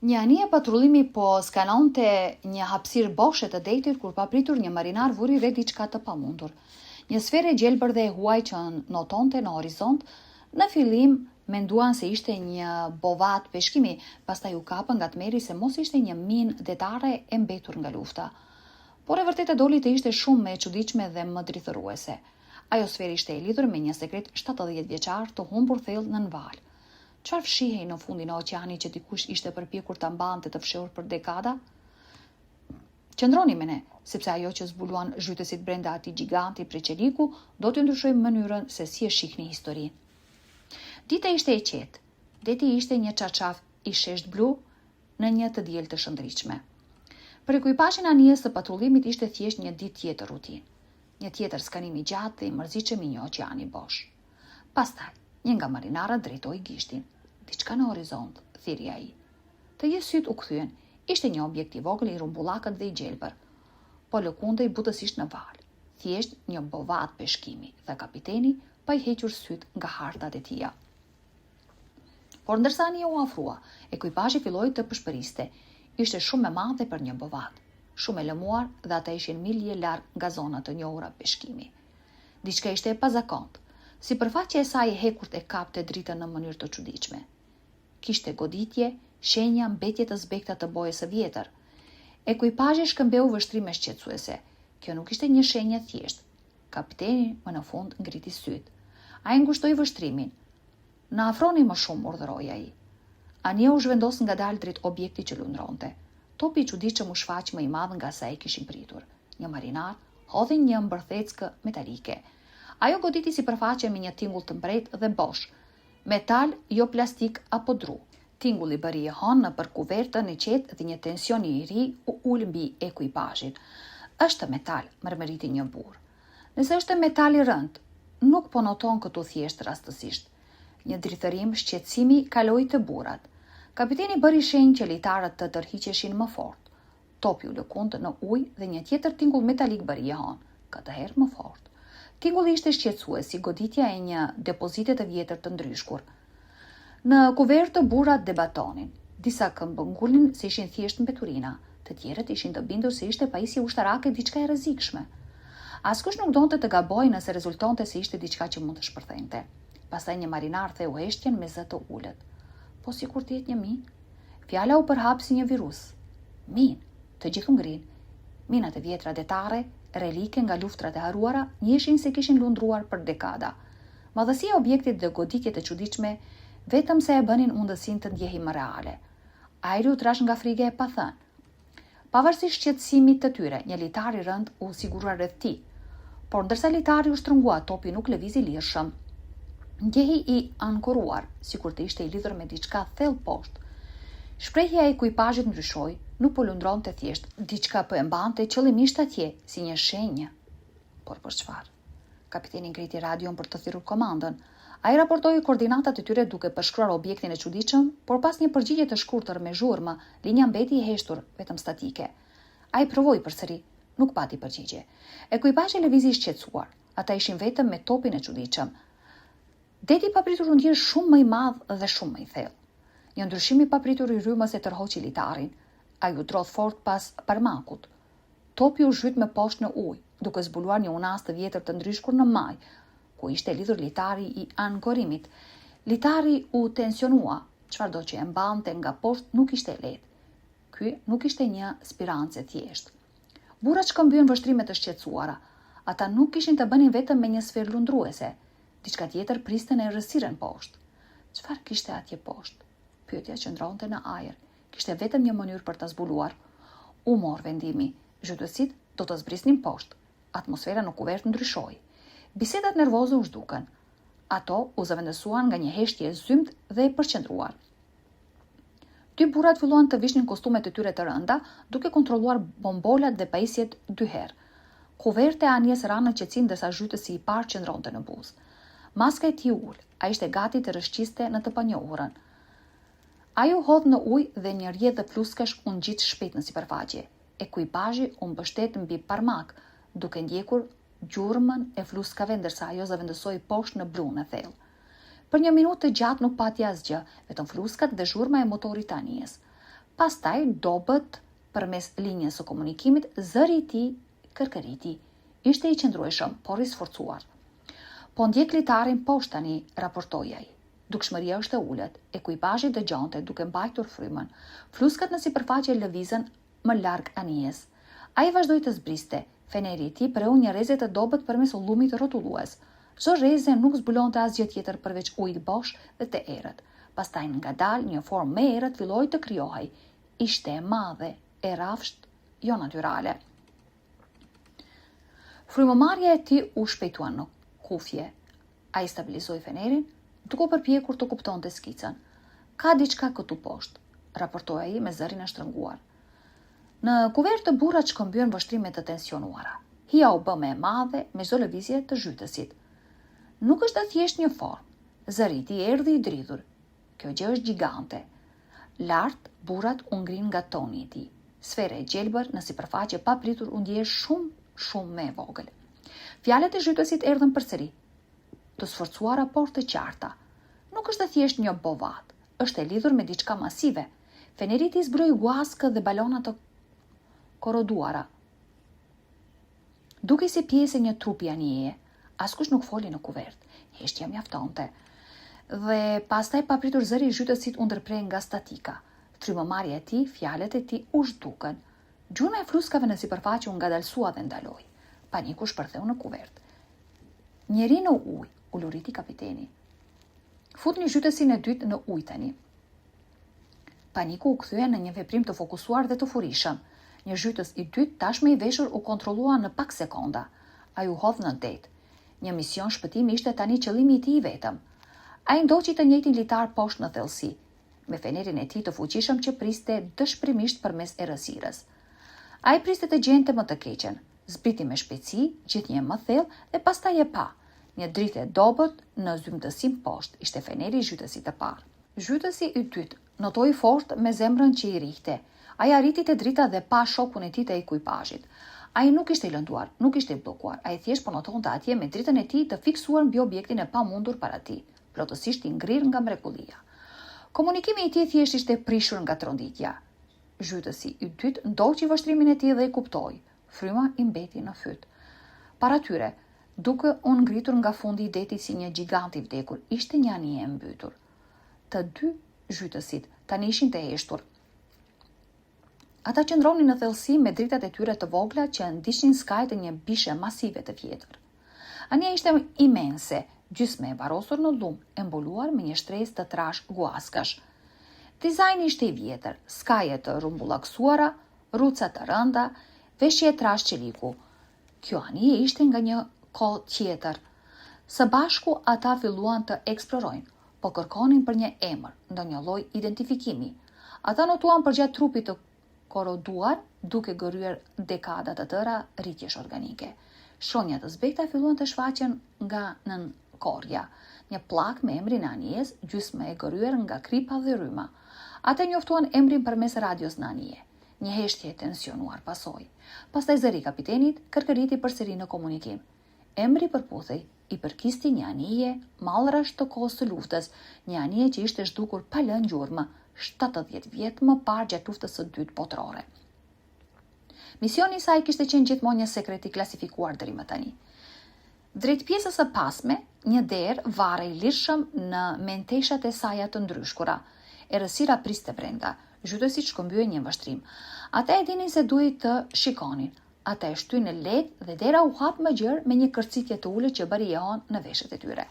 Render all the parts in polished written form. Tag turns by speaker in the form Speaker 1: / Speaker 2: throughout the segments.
Speaker 1: Një anije patrullimi po skalonte një hapësirë boshe të detit kur papritur një marinar vuri re diçka të pamundur. Një sferë e gjelbër dhe e huaj që notonte në horizont, në fillim menduan se ishte një bovat peshkimi, pastaj u kapën nga tmeri se mos ishte një minë detare e mbetur nga lufta. Por e vërtetë doli të ishte shumë e çuditshme dhe më drithëruese. Ajo sferë ishte e lidhur me një sekret 70 vjeçar të humbur thellë nën val. Çfarë fshihej në fundin e oqeanit që dikush ishte përpjekur ta mbante të fshehur për dekada? Qëndroni me ne, sepse ajo që zbuluan zhytësit brenda atij giganti prej qeliku do të ndryshojë mënyrën se si e shihni historinë. Dita ishte e qetë. Deti ishte një çarçaf i shesht blu në një të diel të shëndritshme. Për ekuipazhin e anijes së patrullimit ishte thjesht një ditë tjetër rutinë. Një tjetër skanim i gjatë dhe i mërzitshëm i një oqeani bosh. Pastaj, një nga marinarët drejtoi gishtin. Diçka në horizont, thiri ai. Të syt u kthyen. Ishte një objekt i vogël i rumbullakët dhe i gjelbër, po lëkundej butësisht në val. Thjesht një bovat peshkimi, tha kapiteni, pa i hequr syt nga hartat e tija. Por ndërsa anija u afrua, ekuipazhi filloi të përshpëriste. Ishte shumë e madhe për një bovat, shumë e lëmuar dhe ata ishin milje larg nga zona të njohura peshkimi. Diçka ishte e pazakontë. Sipërfaqja e saj e hekurt e kapte dritën në mënyrë të çuditshme. Kishte goditje, shenja mbetje të zbekta të bojës së vjetër. Ekuipazhi shkëmbeu vështrime shqetësuese. Kjo nuk ishte një shenjë thjesht. Kapiteni më në fund ngriti syt. Ai ngushtoi vështrimin. Na afroni më shumë, urdhëroi ai. Anija u zhvendos ngadalë drejt objektit që lundronte. Topi i çuditshëm u shfaq më i madh nga sa e kishin pritur. Një marinar hodhi një mbërtheckë metalike. Ajo goditi sipërfaqen me një tingull të mbretë dhe bosh, metal jo plastik apo dru. Tingulli bëri e hon në përkuvertën e qetë dhe një tension i ri u ul mbi ekuipazhin. Është metal, mërmëriti një burr. Nëse është metal i rënd, nuk po noton këtu thjesht rastësisht. Një drithërim shqetësimi kaloi të burrat. Kapiteni bëri shenjë që litarët të tërhiqeshin më fort. Topi u lëkund në ujë dhe një tjetër tingull metalik bëri e hon, këtë herë më fort. Tingulli ishte shqetësues si goditja e një depozite të vjetër të ndryshkur. Në kuvertë burrat debatonin. Disa këmbëngullin se ishin thjesht mbeturina, të tjerët ishin të bindur se ishte pajisje ushtarake diçka e rrezikshme. Askush nuk donte të gabojë nëse rezultonte se ishte diçka që mund të shpërthente. Pastaj një marinar theu heshtjen me zë të ulët. Po sikur të jetë një minë. Fjala u përhap si një virus. Minë, të gjithë u ngrin. Minat e vjetra detare, relike nga luftrat e haruara, njëshin se kishin lundruar për dekada. Madhësia e objektit dhe goditjet e çuditshme vetëm se e bënin mundësinë të ndjehej më reale. Ajri u trash nga frika e pathënë. Pavarësisht shqetësimit të tyre, një litar i rënd u sigurua rreth tij. Por ndërsa litari u shtrëngua, topi nuk lëvizi lirshëm. Ndjehi i ankoruar, sikur të ishte i lidhur me diçka thellë poshtë. Shprehja e ekuipazhit ndryshoi, nuk po lundronte thjesht, diçka po e mbante qëllimisht atje, si një shenjë. Por për çfarë? Kapiteni ngriti radion për të thirrur komandën. Ai raportoi koordinatat e tyre duke përshkruar objektin e çuditshëm, por pas një përgjigje të shkurtër me zhurmë, linja mbeti e heshtur, vetëm statike. Ai provoi përsëri, nuk pati përgjigje. Ekuipazhi lëvizi i shqetësuar. Ata ishin vetëm me topin e çuditshëm. Deti i papritur u ndjen shumë më i madh dhe shumë më i thellë. Një ndryshim i papritur i rrymës e tërhoqi litarin. Ai u drodh fort pas parmakut. Topi u zhyt me poshtë në ujë, duke zbuluar një unas të vjetër të ndryshkur në maj, ku ishte lidhur litari i ankorimit. Litari u tensionua, çfarëdo që e mbante nga poshtë nuk ishte lehtë. Ky nuk ishte një spirancë thjesht. Burrat shkëmbyen vështrime të shqetësuara. Ata nuk kishin të bënin vetëm me një sferë lundruese. Diçka tjetër priste në errësirën poshtë. Çfarë kishte atje poshtë? Pyetja qëndronte në ajër. Kishte vetëm një mënyrë për ta zbuluar. U mor vendimi. Zhytësit do të zbrisnin poshtë. Atmosfera në kuvert ndryshoi. Bisedat nervoze u zhduken. Ato u zëvendësuan nga një heshtje e zymt dhe e përqendruar. Dy burrat filluan të vishnin kostumet e tyre të rënda, duke kontrolluar bombolat dhe pajisjet dy herë. Kuverte e anijes ra në qetësi ndërsa zhytësi i parë qëndronte në buzë. Maska e tij ul, ai ishte gati të rrëshqiste në të panjohurën. Ai u hodh në ujë dhe një rrjedhë dhe pluskash u ngjit shpejt në sipërfaqe. Ekuipazhi u mbështet mbi parmak, duke ndjekur gjurmën e fluskave ndërsa ajo zëvendësoi poshtë në blunë e thellë. Për një minutë të gjatë nuk pati asgjë, vetëm fluskat dhe zhurma e motorit të anijes. pastaj dobët përmes linjës së komunikimit, zëri i tij kërkëriti. Ishte i qëndrueshëm, por i sforcuar. Po ndjek litarin poshtë tani, raportoi ai. Dukshmëria është e ulët, ekuipazhi dëgjonte duke mbajtur frymën. Fluskat në sipërfaqe lëvizën më larg anijes. Ai vazhdoi të zbriste. Feneri i tij preu një rrezë të dobët përmes ullumit rrotullues. Çdo rrezë nuk zbulonte asgjë tjetër përveç ujit bosh dhe të errët. Pastaj ngadalë një formë më errët filloi të krijohej. Ishte e madhe, e rrafsht, jo natyrale. Frymëmarrja e tij u shpejtua në kufje. Ai stabilizoi fenerin, duke përpjekur të kuptonte skicën. Ka diçka këtu poshtë, raportoi ai me zërin e shtrënguar. Në kuvertë të burrat shkëmbyen vështrime të tensionuara. Hija u bë më e madhe me çdo lëvizje të zhytësit. Nuk është thjesht një formë. Zëri i tij erdhi i dridhur. Kjo gjë është gjigante. Lart, burrat u ngrin nga toni i tij. Sfera e gjelbër në sipërfaqe pa pritur u ndjej shumë më e vogël. Fjalët e zhytësit erdhën përsëri, të sforcuara por të qarta. Nuk është thjesht një bovat, është e lidhur me diçka masive. Feneri i tij zbroi guaskë dhe balona të korroduara. Duke si pjesë e një trupi anije, askush nuk foli në kuvert. Heshtja mjaftonte. Dhe pastaj papritur zëri i zhytësit u ndërprej nga statika. Frymëmarrja e tij, fjalët e tij u zhdukën. Gjurma e fluskave në sipërfaqe u ngadalsua dhe ndaloi. Paniku shpërtheu në kuvert. Njeri në ujë, u luriti kapiteni. Futni zhytësin e dytë në ujë tani. Paniku u kthye në një veprim të fokusuar dhe të furishëm. Një zhytës i dytë tashmë i veshur u kontrollua në pak sekonda. Ai u hodh në det. Një mision shpëtimi ishte tani qëllimi i tij i vetëm. Ai ndoqi të njëjtin litar poshtë në thellësi, me fenerin e tij të fuqishëm që priste dëshpërimisht përmes errësirës. Ai priste të gjente më të keqen, zbriti me shpejtësi, gjithnjë më thellë dhe pastaj e pa. Një dritë e dobët në zymtësim poshtë, ishte feneri i zhytësit të parë. Zhytësi i dytë notoi fort me zemrën që i rihte. Ai arriti te drita dhe pa shokun e tij të ekuipazhit. Ai nuk ishte i lënduar, nuk ishte i bllokuar. Ai thjesht po notonte atje me dritën e tij të fiksuar mbi objektin e pamundur para tij, plotësisht i ngrirë nga mrekullia. Komunikimi i tij thjesht ishte prishur nga tronditja. Zhytësi i dytë ndoqi vështrimin e tij dhe e kuptoi. Fryma i mbeti në fyt. Para tyre, duke u ngritur nga fundi i detit si një gjigant i vdekur, ishte një anije e mbytur. Të dy zhytësit tani ishin të heshtur. Ata qëndronin në thellësi me dritat e tyre të vogla që ndiqnin skajt e një bishe masive të vjetër. Anija ishte imense, gjysmë e varrosur në lum, e mbuluar me një shtresë të trash guaskash. Dizajni ishte i vjetër, skaje të rrumbullaksuara, rruca të rënda, veshje e trash qeliku. Kjo anije ishte nga një kohë tjetër. Së bashku ata filluan të eksplorojnë, po kërkonin për një emër, ndonjë lloj identifikimi. Ata notuan përgjatë trupit të korroduar, duke gërryer dekada të tëra rritjesh organike. Shonja të zbekta filluan të shfaqen nga nën korja, një pllak me emrin e anijes, gjysmë e gërryer nga kripa dhe rryma. Ata njoftuan emrin përmes radios në anije. Një heshtje e tensionuar pasoi. Pastaj zëri i kapitenit kërkëriti përsëri në komunikim. Emri përputhej, i përkisti një anije mallrash të kohës së luftës, një anije që ishte zhdukur pa lënë gjurmë, 70 vjet më parë gjatë luftës së dytë botërore. Misioni i saj kishte qenë gjithmonë një sekret i klasifikuar deri më tani. Drejt pjesës së pasme, një derë varrej lirshëm në menteshat e saj të ndryshkura. Errësira priste brenda, zhytësit shkëmbyen një vështrim. Ata e dinin se duhej të shikonin. Ata e shtyn në lehtë dhe dera u hap më gjerë me një kërcitje të ulët që bëri jehon në veshët e tyre.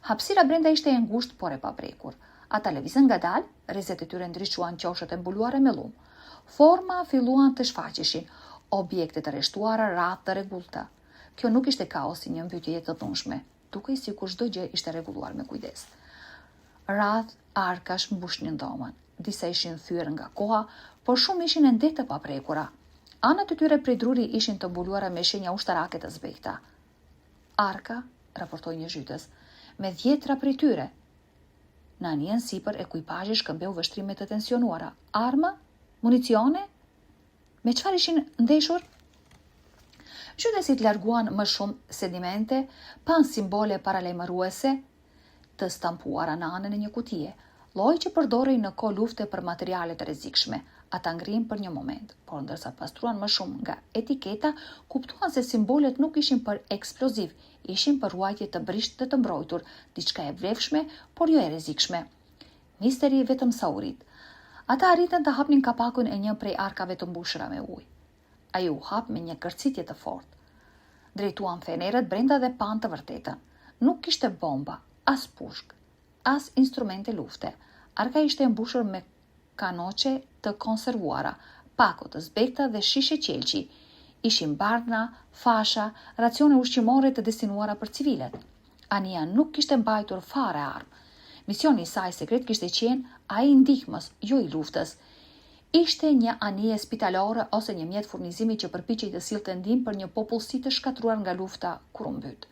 Speaker 1: Hapësira brenda ishte e ngushtë por e paprekur. Ata lëvizën ngadalë, rrezet e tyre ndriçuan qoshët e mbuluara me lum. Forma filluan të shfaqeshin, objekte të rreshtuara rradh të rregullta. Kjo nuk ishte kaos si një mbytyje e dhunshme, dukej sikur çdo gjë ishte rregulluar me kujdes. Rradh, arkash mbushnin dhomën. Disa ishin thyer nga koha, por shumë ishin ende të paprekura. Anët e tyre prej druri ishin të mbuluara me shenja ushtarake të zbekta. Arka, raportoi një zhytës, me 10 prej tyre. Në anijen sipër ekuipazhi shkëmbeu vështrime të tensionuara. Arma? Municione? Me çfarë ishin ndeshur? Zhytësit larguan më shumë sedimente, pan simbole paralajmëruese të stampuara në anën e një kutie, lloj që përdorej në kohë lufte për materiale të rrezikshme. ata ngrihen për një moment, por ndërsa pastruan më shumë nga etiketa, kuptuan se simbolet nuk ishin për eksploziv, ishin për ruajtje të brisht dhe të mbrojtur, diçka e vlefshme, por jo e rrezikshme. Misteri vetëm sa u rit. Ata arritën të hapnin kapakun e një prej arkave të mbushura me ujë. Ai u hap me një kërcitje të fortë. Drejtuan fenerët brenda dhe pan të vërtetën. Nuk kishte bomba, as pushk, as instrumente lufte. Arka ishte mbushur me kanoqe të konservuara, pako të zbekta dhe shishe qelqi. Ishin barna, fasha, racione ushqimore të destinuara për civilet. Ania nuk kishte mbajtur fare armë. Misioni i saj sekret kishte qenë ai i ndihmës, jo i luftës. Ishte një anije spitalore ose një mjet furnizimi që përpiqej të sillte ndihmë për një popullsi të shkatruar nga lufta kur u mbyt.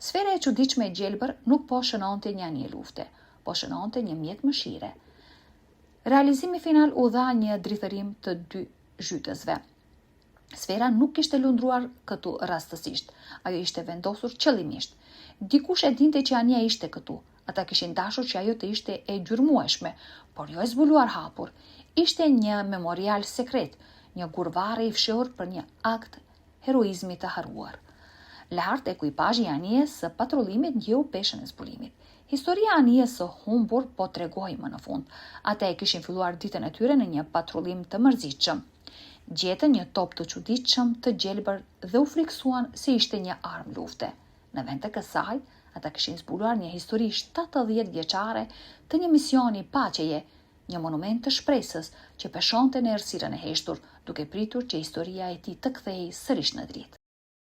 Speaker 1: Sfera e çuditshme e gjelbër nuk po shënonte një anije lufte, po shënonte një mjet mëshire. Realizimi final u dha një drithërim të dy zhytësve. Sfera nuk ishte lundruar këtu rastësisht, ajo ishte vendosur qëllimisht. Dikush e dinte që anija ishte këtu. Ata kishin dashur që ajo të ishte e gjyrmueshme, por jo e zbuluar hapur. Ishte një memorial sekret, një gurvare i fshehur për një akt heroizmi të haruar. Lart ekuipazhi i anijes së patrullimit ndjeu peshën e zbulimit. Historia e anijes së humbur po tregohej më në fund. Ata e kishin filluar ditën e tyre në një patrullim të mërzitshëm. Gjetën një top të çuditshëm të gjelbër dhe u friksuan se ishte një armë lufte. Në vend të kësaj, ata kishin zbuluar një histori 70 vjeçare të një misioni paqeje, një monument të shpresës që peshonte në errësirën e heshtur, duke pritur që historia e tij të kthehej sërish në dritë.